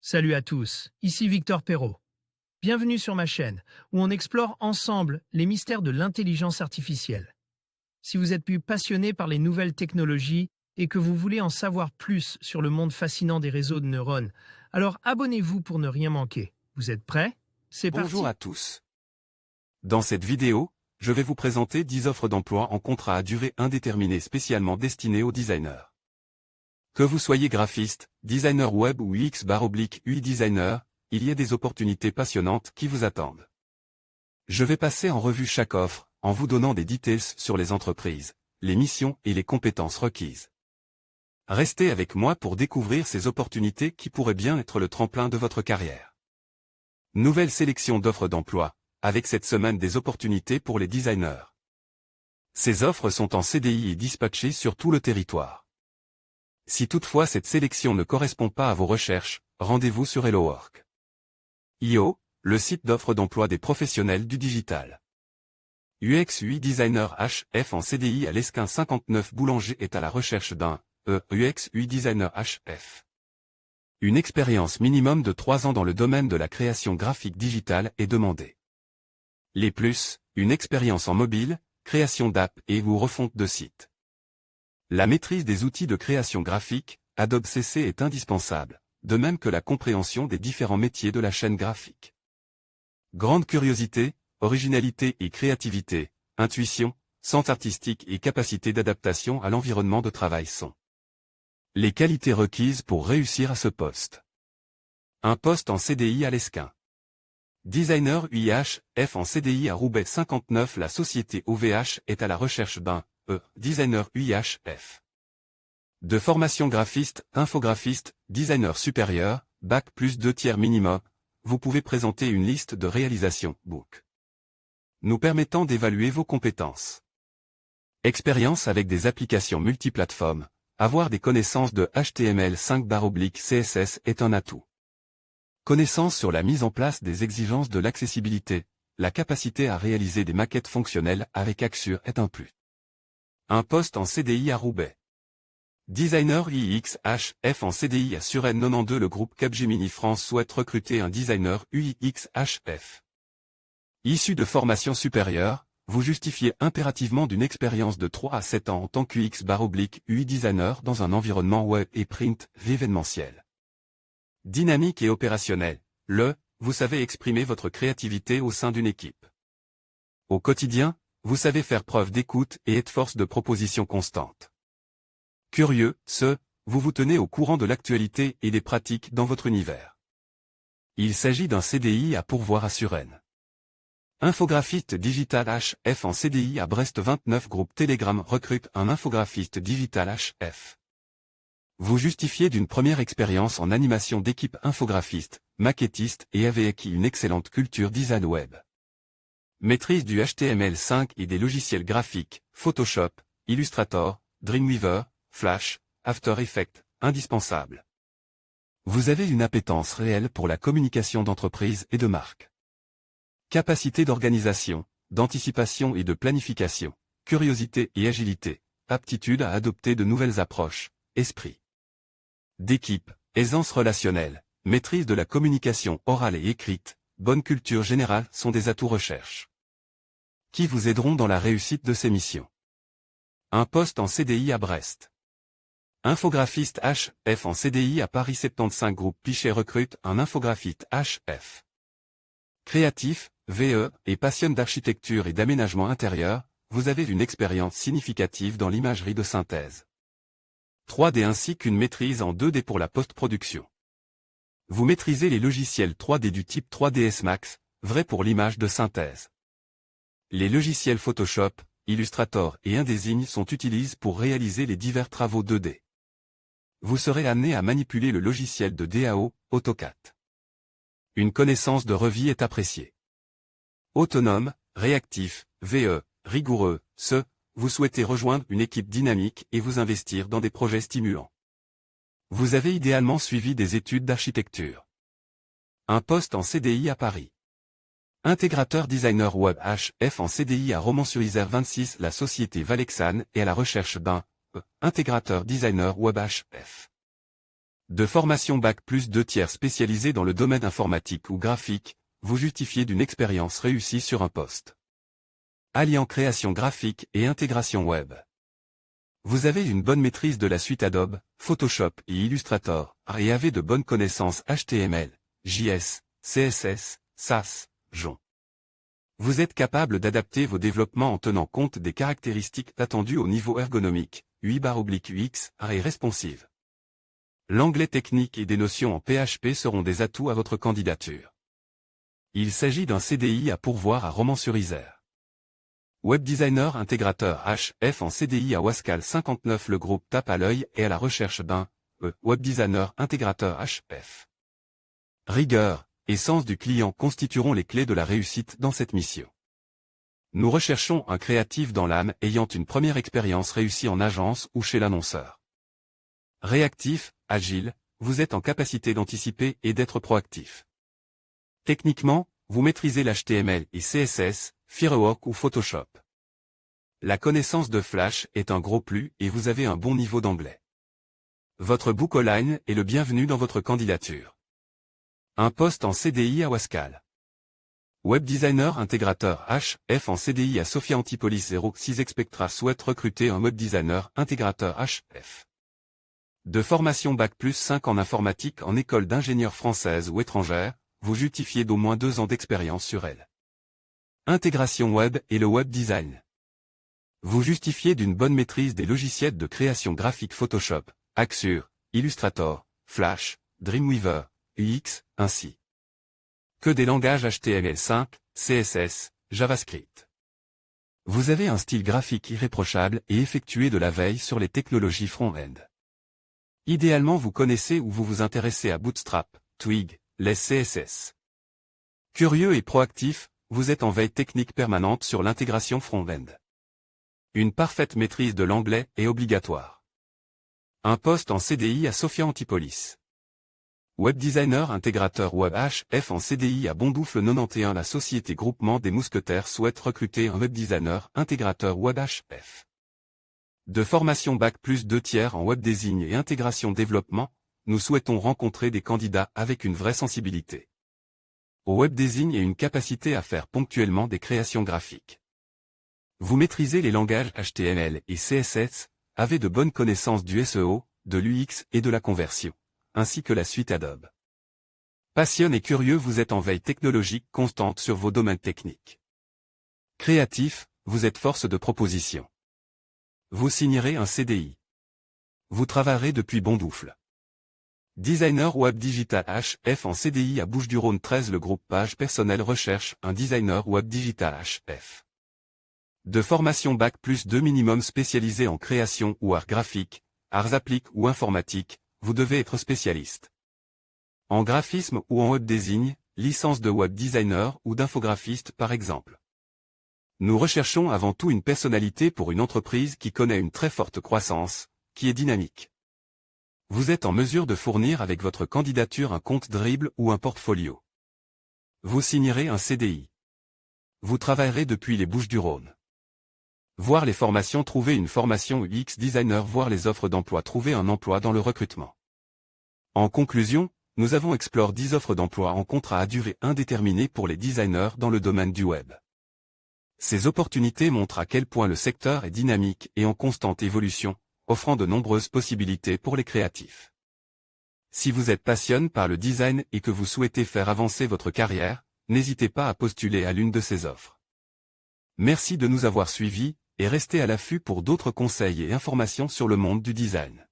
Salut à tous, ici Victor Perrault. Bienvenue sur ma chaîne, où on explore ensemble les mystères de l'intelligence artificielle. Si vous êtes plus passionné par les nouvelles technologies et que vous voulez en savoir plus sur le monde fascinant des réseaux de neurones, alors abonnez-vous pour ne rien manquer. Vous êtes prêts? C'est parti. Bonjour à tous. Dans cette vidéo, je vais vous présenter 10 offres d'emploi en contrat à durée indéterminée spécialement destinées aux designers. Que vous soyez graphiste, designer web ou UX/UI designer, il y a des opportunités passionnantes qui vous attendent. Je vais passer en revue chaque offre, en vous donnant des details sur les entreprises, les missions et les compétences requises. Restez avec moi pour découvrir ces opportunités qui pourraient bien être le tremplin de votre carrière. Nouvelle sélection d'offres d'emploi, avec cette semaine des opportunités pour les designers. Ces offres sont en CDI et dispatchées sur tout le territoire. Si toutefois cette sélection ne correspond pas à vos recherches, rendez-vous sur HelloWork. IO, le site d'offres d'emploi des professionnels du digital. UX/UI designer HF en CDI à l'Esquin 59 Boulanger est à la recherche d'un UX/UI designer HF. Une expérience minimum de 3 ans dans le domaine de la création graphique digitale est demandée. Les plus, une expérience en mobile, création d'app et ou refonte de site. La maîtrise des outils de création graphique, Adobe CC est indispensable, de même que la compréhension des différents métiers de la chaîne graphique. Grande curiosité, originalité et créativité, intuition, sens artistique et capacité d'adaptation à l'environnement de travail sont les qualités requises pour réussir à ce poste. Un poste en CDI à l'Esquin. Designer UIH/F en CDI à Roubaix 59. La société OVH est à la recherche d'un designer UIH/F. De formation graphiste, infographiste, designer supérieur, bac plus 2/3 minimum, vous pouvez présenter une liste de réalisations book nous permettant d'évaluer vos compétences. Expérience avec des applications multiplateformes, avoir des connaissances de HTML5/CSS est un atout. Connaissance sur la mise en place des exigences de l'accessibilité, la capacité à réaliser des maquettes fonctionnelles avec Axure est un plus. Un poste en CDI à Roubaix. Designer UX/F en CDI à Suresnes 92. Le groupe Capgemini France souhaite recruter un designer UX/F. Issu de formation supérieure, vous justifiez impérativement d'une expérience de 3 à 7 ans en tant qu'UX/UI designer dans un environnement web et print événementiel. Dynamique et opérationnel, vous savez exprimer votre créativité au sein d'une équipe. Au quotidien, vous savez faire preuve d'écoute et être force de proposition constante. Curieux, vous vous tenez au courant de l'actualité et des pratiques dans votre univers. Il s'agit d'un CDI à pourvoir à Suresnes. Infographiste digital HF en CDI à Brest 29. Groupe Telegram recrute un infographiste digital HF. Vous justifiez d'une première expérience en animation d'équipe infographiste, maquettiste et avez acquis une excellente culture design web. Maîtrise du HTML5 et des logiciels graphiques, Photoshop, Illustrator, Dreamweaver, Flash, After Effects, indispensable. Vous avez une appétence réelle pour la communication d'entreprise et de marque. Capacité d'organisation, d'anticipation et de planification, curiosité et agilité, aptitude à adopter de nouvelles approches, esprit d'équipe, aisance relationnelle, maîtrise de la communication orale et écrite, bonne culture générale sont des atouts recherche qui vous aideront dans la réussite de ces missions. Un poste en CDI à Brest. Infographiste HF en CDI à Paris 75. Groupe Pichet recrute un infographiste HF. Créatif, VE, et passionne d'architecture et d'aménagement intérieur, vous avez une expérience significative dans l'imagerie de synthèse 3D ainsi qu'une maîtrise en 2D pour la post-production. Vous maîtrisez les logiciels 3D du type 3ds Max, vrai pour l'image de synthèse. Les logiciels Photoshop, Illustrator et InDesign sont utilisés pour réaliser les divers travaux 2D. Vous serez amené à manipuler le logiciel de DAO, AutoCAD. Une connaissance de Revit est appréciée. Autonome, réactif, VE, rigoureux, vous souhaitez rejoindre une équipe dynamique et vous investir dans des projets stimulants. Vous avez idéalement suivi des études d'architecture. Un poste en CDI à Paris. Intégrateur designer web HF en CDI à Romans-sur-Isère 26. La société Valexan est à la recherche d'un intégrateur designer web HF. De formation Bac+2 spécialisée dans le domaine informatique ou graphique, vous justifiez d'une expérience réussie sur un poste. Alliant création graphique et intégration web. Vous avez une bonne maîtrise de la suite Adobe, Photoshop et Illustrator, et avez de bonnes connaissances HTML, JS, CSS, SAS, JON. Vous êtes capable d'adapter vos développements en tenant compte des caractéristiques attendues au niveau ergonomique, UI/UX, et responsive. L'anglais technique et des notions en PHP seront des atouts à votre candidature. Il s'agit d'un CDI à pourvoir à Romans-sur-Isère. Web designer intégrateur HF en CDI à Wascal 59. Le groupe tape à l'œil et à la recherche d'un web designer intégrateur HF. Rigueur et sens du client constitueront les clés de la réussite dans cette mission. Nous recherchons un créatif dans l'âme ayant une première expérience réussie en agence ou chez l'annonceur. Réactif, agile, vous êtes en capacité d'anticiper et d'être proactif. Techniquement, vous maîtrisez l'HTML et CSS, Firework ou Photoshop. La connaissance de Flash est un gros plus et vous avez un bon niveau d'anglais. Votre book-line est le bienvenu dans votre candidature. Un poste en CDI à Wascal. Web designer intégrateur HF en CDI à Sophia Antipolis 06 Expectra souhaite recruter un web designer intégrateur HF. De formation Bac+5 en informatique en école d'ingénieur française ou étrangère, vous justifiez d'au moins 2 ans d'expérience sur elle. Intégration web et le web design. Vous justifiez d'une bonne maîtrise des logiciels de création graphique Photoshop, Axure, Illustrator, Flash, Dreamweaver, UX, ainsi que des langages HTML5, CSS, JavaScript. Vous avez un style graphique irréprochable et effectuez de la veille sur les technologies front-end. Idéalement vous connaissez ou vous vous intéressez à Bootstrap, Twig, les CSS. Curieux et proactif, vous êtes en veille technique permanente sur l'intégration front-end. Une parfaite maîtrise de l'anglais est obligatoire. Un poste en CDI à Sophia Antipolis. Web designer intégrateur web HF en CDI à Bondoufle 91. La société Groupement des Mousquetaires souhaite recruter un web designer intégrateur web HF. De formation Bac+2 en web design et intégration développement, nous souhaitons rencontrer des candidats avec une vraie sensibilité au web design et une capacité à faire ponctuellement des créations graphiques. Vous maîtrisez les langages HTML et CSS, avez de bonnes connaissances du SEO, de l'UX et de la conversion, ainsi que la suite Adobe. Passionné et curieux, vous êtes en veille technologique constante sur vos domaines techniques. Créatif, vous êtes force de proposition. Vous signerez un CDI. Vous travaillerez depuis Bondoufle. Designer web digital HF en CDI à Bouches-du-Rhône 13. Le groupe Page Personnel recherche un designer web digital HF. De formation Bac+2 minimum spécialisé en création ou art graphique, arts appliques ou informatique, vous devez être spécialiste. En graphisme ou en web design, licence de web designer ou d'infographiste par exemple. Nous recherchons avant tout une personnalité pour une entreprise qui connaît une très forte croissance, qui est dynamique. Vous êtes en mesure de fournir avec votre candidature un compte dribble ou un portfolio. Vous signerez un CDI. Vous travaillerez depuis les Bouches-du-Rhône. Voir les formations, trouver une formation UX designer, voir les offres d'emploi, trouver un emploi dans le recrutement. En conclusion, nous avons exploré 10 offres d'emploi en contrat à durée indéterminée pour les designers dans le domaine du web. Ces opportunités montrent à quel point le secteur est dynamique et en constante évolution, offrant de nombreuses possibilités pour les créatifs. Si vous êtes passionné par le design et que vous souhaitez faire avancer votre carrière, n'hésitez pas à postuler à l'une de ces offres. Merci de nous avoir suivis, et restez à l'affût pour d'autres conseils et informations sur le monde du design.